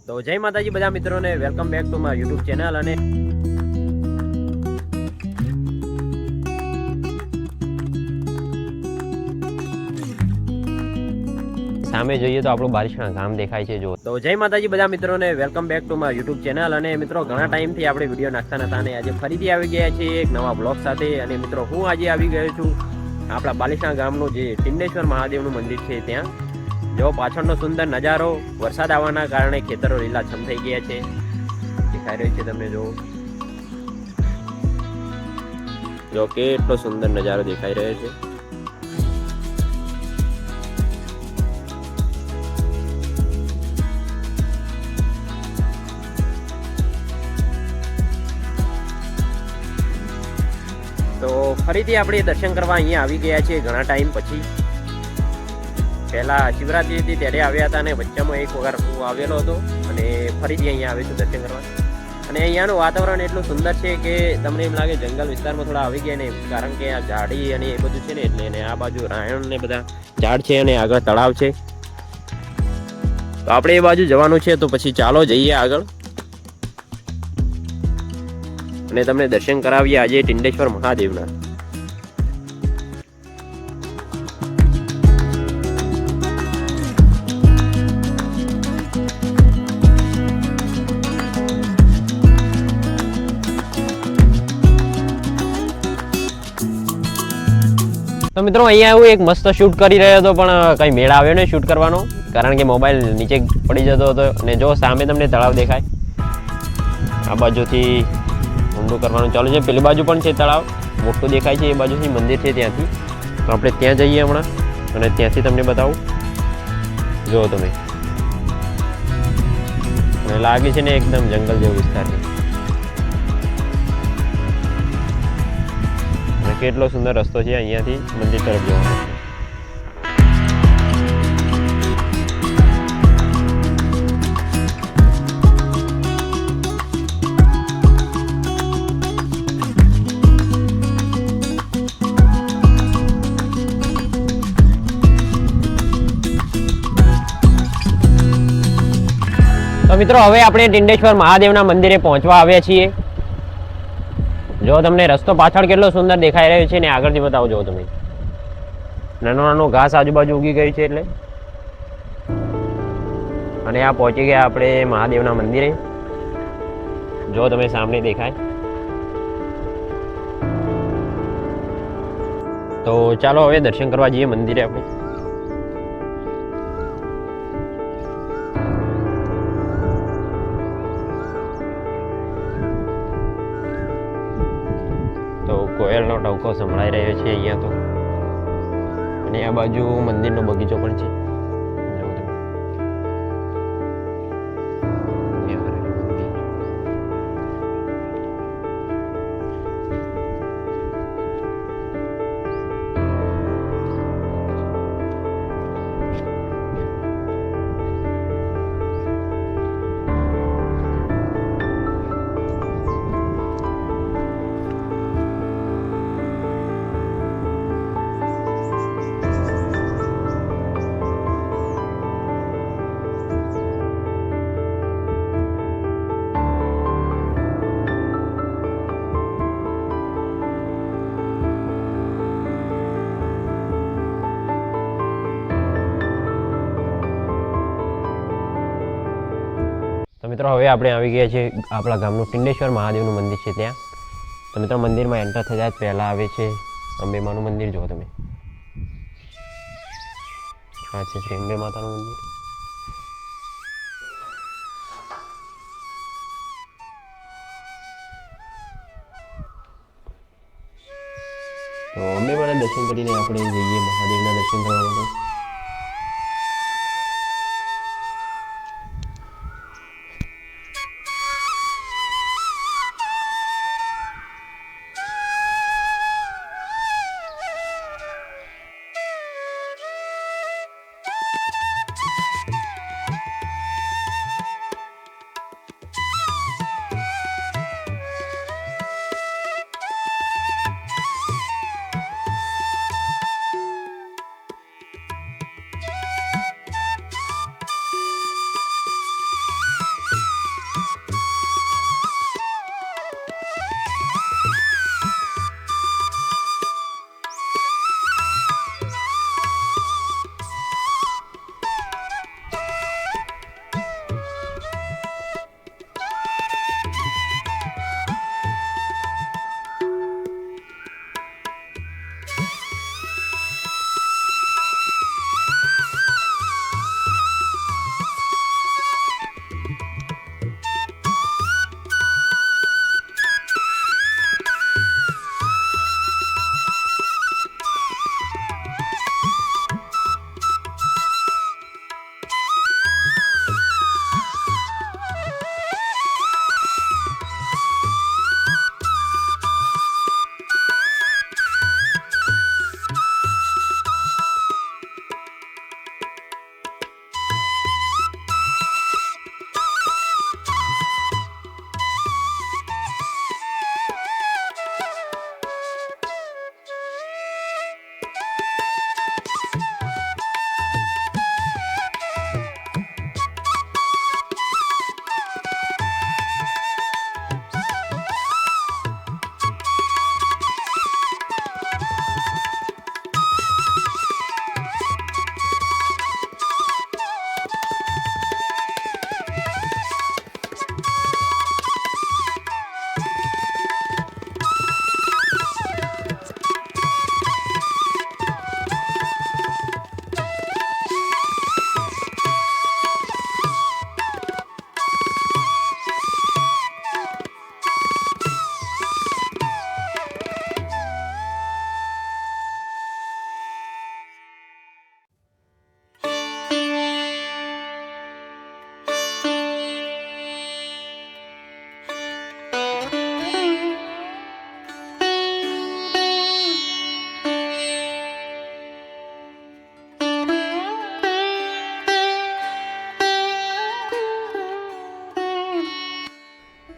તો જય માતાજી બધા મિત્રોને welcome back to my YouTube channel. અને સામે જોઈએ તો આપણું બારિશના ગામ દેખાય છે. જો તો જય માતાજી બધા મિત્રોને welcome back to my YouTube channel. અને મિત્રો ઘણા ટાઈમથી આપણે વિડીયો નાખતા નતા અને આજે ફરીથી આવી ગયા છીએ એક નવા બ્લોગ સાથે. અને મિત્રો હું આજે આવી ગયો છું આપણા બાલિશના ગામનું જે ટિંડેશ્વર મહાદેવનું મંદિર છે ત્યાં. જો પાછળનો સુંદર નજારો, વરસાદ આવવાના કારણે ખેતરો લીલાછમ થઈ ગયા છે, દેખાઈ રહ્યું છે તમને. જો કેટલો સુંદર નજારો દેખાઈ રહ્યો છે. તો ફરીથી આપણે દર્શન કરવા અહીંયા આવી ગયા છીએ ઘણા ટાઈમ પછી. પહેલા શિવરાત્રી હતી ત્યારે આવ્યા હતા અને વચ્ચેમાં એક વખત હું આવેલો હતો અને ફરીથી અહીંયા આવે છું દર્શન કરવા. અને અહીંયાનું વાતાવરણ એટલું સુંદર છે કે તમને એમ લાગે જંગલ વિસ્તારમાં થોડા આવી ગયા ને, કારણ કે આ ઝાડી અને એ બધું છે ને એટલે. અને આ બાજુ રાયણ ને બધા ઝાડ છે અને આગળ તળાવ છે. તો આપણે એ બાજુ જવાનું છે, તો પછી ચાલો જઈએ આગળ અને તમને દર્શન કરાવીએ આજે ટિંડેશ્વર મહાદેવના. તો મિત્રો અહીંયા એવું એક મસ્ત શૂટ કરી રહ્યો હતો, પણ કઈ મેળ આવ્યો નહીં શૂટ કરવાનો, કારણ કે મોબાઈલ નીચે પડી જતો હતો. અને જો સામે તમને તળાવ દેખાય, આ બાજુથી ઊંડું કરવાનું ચાલુ છે. પેલી બાજુ પણ છે તળાવ, મોટું દેખાય છે. એ બાજુથી મંદિર છે ત્યાંથી. તો આપણે ત્યાં જઈએ હમણાં અને ત્યાંથી તમને બતાવું. જો તમે, અને લાગે છે ને એકદમ જંગલ જેવો વિસ્તાર છે. કેટલો સુંદર રસ્તો છે અહીંયાથી મંદિર તરફ જવાનો. તો મિત્રો હવે આપણે ટિંડેશ્વર મહાદેવના મંદિરે પહોંચવા આવ્યા છીએ. જો તમને રસ્તો પાછળ કેટલો સુંદર દેખાઈ રહ્યો છે ને આગળથી બતાવો. જો તમે, નાનો નાનો ઘાસ આજુબાજુ ઉગી ગયું છે એટલે. અને આ પહોંચી ગયા આપણે મહાદેવના મંદિરે. જો તમે સામે દેખાય. તો ચાલો હવે દર્શન કરવા જઈએ મંદિરે આપણે. તો કોયલનો ટવકો સંભળાઈ રહ્યો છે અહીંયા તો. અને આ બાજુ મંદિરનો બગીચો પણ છે. મિત્રો હવે આપણે આવી ગયા છીએ આપણા ગામનું ટિંડેશ્વર મહાદેવનું મંદિર છે ત્યાં. તો મિત્રો મંદિરમાં એન્ટર થયા જ પહેલાં આવે છે અંબેમાનું મંદિર. જુઓ તમે, આ છે શ્રી અંબે માતાનું મંદિર. તો અંબે માના દર્શન કરીને આપણે જઈએ મહાદેવના દર્શન કરવા માટે.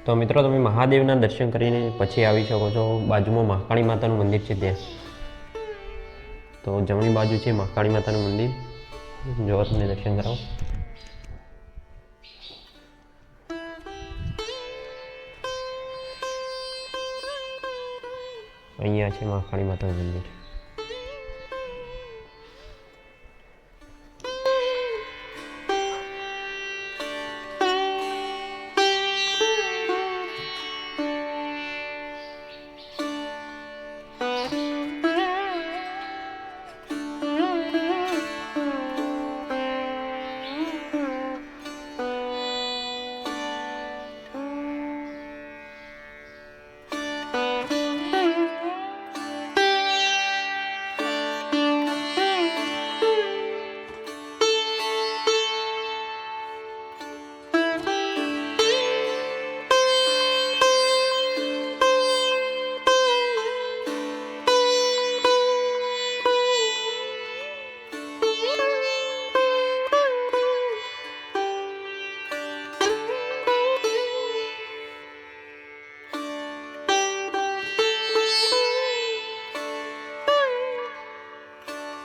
તો મિત્રો તમે મહાદેવના દર્શન કરીને પછી આવી શકો છો. બાજુમાં મહાકાળી માતાનું મંદિર છે ત્યાં. તો જમણી બાજુ છે મહાકાળી માતાનું મંદિર. જો તમને દર્શન કરાવો. અહીંયા છે મહાકાળી માતાનું મંદિર.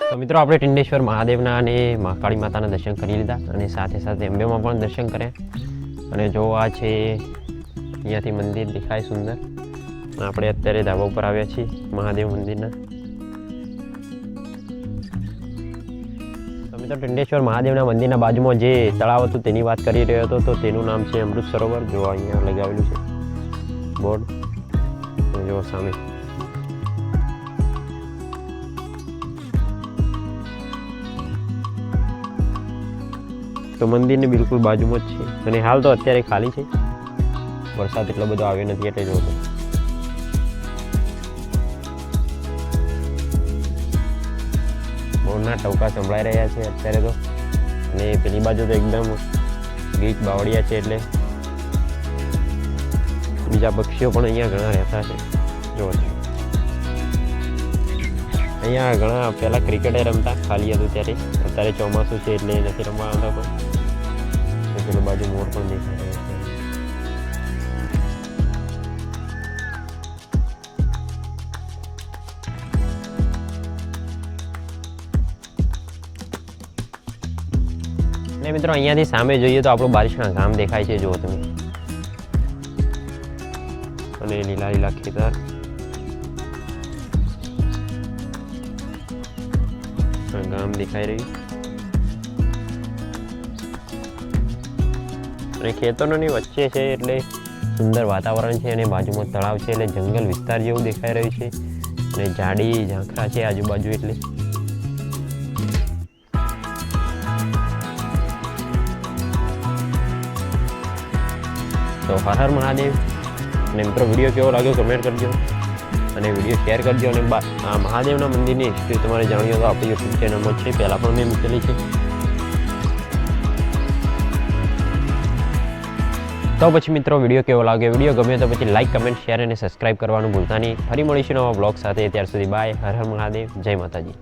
તો મિત્રો આપણે ટિંડેશ્વર મહાદેવના અને મહાકાળી માતાના દર્શન કરી લીધા અને સાથે સાથે અંબેમાં પણ દર્શન કર્યા. અને જો આ છે અહીંયાથી મંદિર દેખાય સુંદર. આપણે અત્યારે ધાબા ઉપર આવ્યા છીએ મહાદેવ મંદિરના. તો મિત્રો ટિંડેશ્વર મહાદેવના મંદિરના બાજુમાં જે તળાવ હતું તેની વાત કરી રહ્યો હતો. તો તેનું નામ છે અમૃત સરોવર. જો અહીંયા લગાવેલું છે બોર્ડ. જો સામે તો મંદિરની બિલકુલ બાજુમાં જ છે. અને હાલ તો અત્યારે ખાલી છે, વરસાદ એટલો બધો આવ્યો નથી એટલે જોતો. મોરના ટવકા સંભળાઈ રહ્યા છે અત્યારે તો. અને પેલી બાજુ તો એકદમ ગીચ બાવળિયા છે એટલે બીજા પક્ષીઓ પણ અહીંયા ઘણા રહેતા છે. જો અહીંયા ઘણા પહેલાં ક્રિકેટે રમતા, ખાલી હતું ત્યારે. અત્યારે ચોમાસું છે એટલે નથી રમવા આવતા. પણ પેલું બાજુ મોર પણ દેખાય રહ્યો છે. અને મિત્રો અહીંયાથી સામે જોઈએ તો આપણું બારિશના ગામ દેખાય છે. જુઓ તમે. અને લીલા લીલા ખેતર. ગામ દેખાઈ રહ્યું અને ખેતરોની વચ્ચે છે એટલે સુંદર વાતાવરણ છે. અને બાજુમાં તળાવ છે એટલે જંગલ વિસ્તાર જેવું દેખાઈ રહ્યું છે. અને ઝાડી ઝાંખરા છે આજુબાજુ એટલે. તો હર હર મહાદેવ. અને મિત્રો વિડીયો કેવો લાગ્યો કમેન્ટ કરજો અને વિડીયો શેર કરજો. અને આ મહાદેવના મંદિરની હિસ્ટ્રી તમારે જાણવી હોય તો આપણી યુટ્યુબ ચેનલમાં છે, પહેલાં પણ મેં મૂકેલી છે. તો પછી મિત્રો વિડીયો કેવો લાગે, વિડીયો ગમે તો પછી લાઇક કમેન્ટ શેર અને સબસ્ક્રાઈબ કરવાનું ભૂલતા નહીં. ફરી મળીશું નવા બ્લોગ સાથે. ત્યાર સુધી બાય. હર હર મહાદેવ. જય માતાજી.